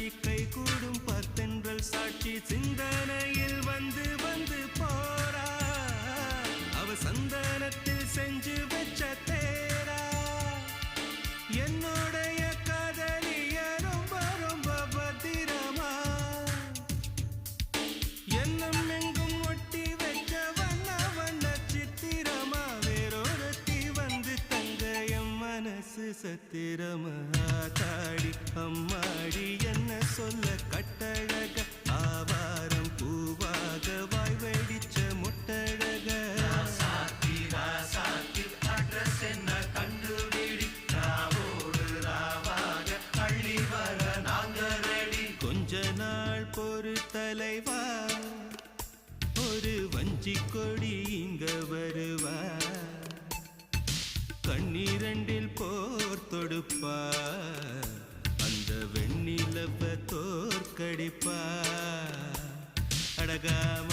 காட்சி கை கூடும் பத்தென்றல் சாட்சி சிந்தனையில் வந்து வந்து போரா அவ சந்தனத்தில் செஞ்சு வச்ச தேரா என்னுடைய காதலிய ரொம்ப ரொம்ப பத்திரமா என்னும் எங்கும் ஒட்டி வச்ச வண்ண வண்ண சித்திரமா வேறொருத்தி வந்து தங்க என் மனசு சத்திரமா தாடி அம்மாடி என்ன சொல்ல கட்டழக ஆவாரம் பூவாக வாய் வெடிச்ச முட்டழக அட்ரஸ் என்ன கண்டுபிடி ராவோடு ராவாக அள்ளி வர நாங்க ரெடி கொஞ்ச நாள் பொறு தலைவா ஒரு வஞ்சி கொடி இங்க வருவா கண்ணீரண்டில் போர் தொடுப்பா அந்த வெண்ணிலவ தோற்கடிப்பா அடகாம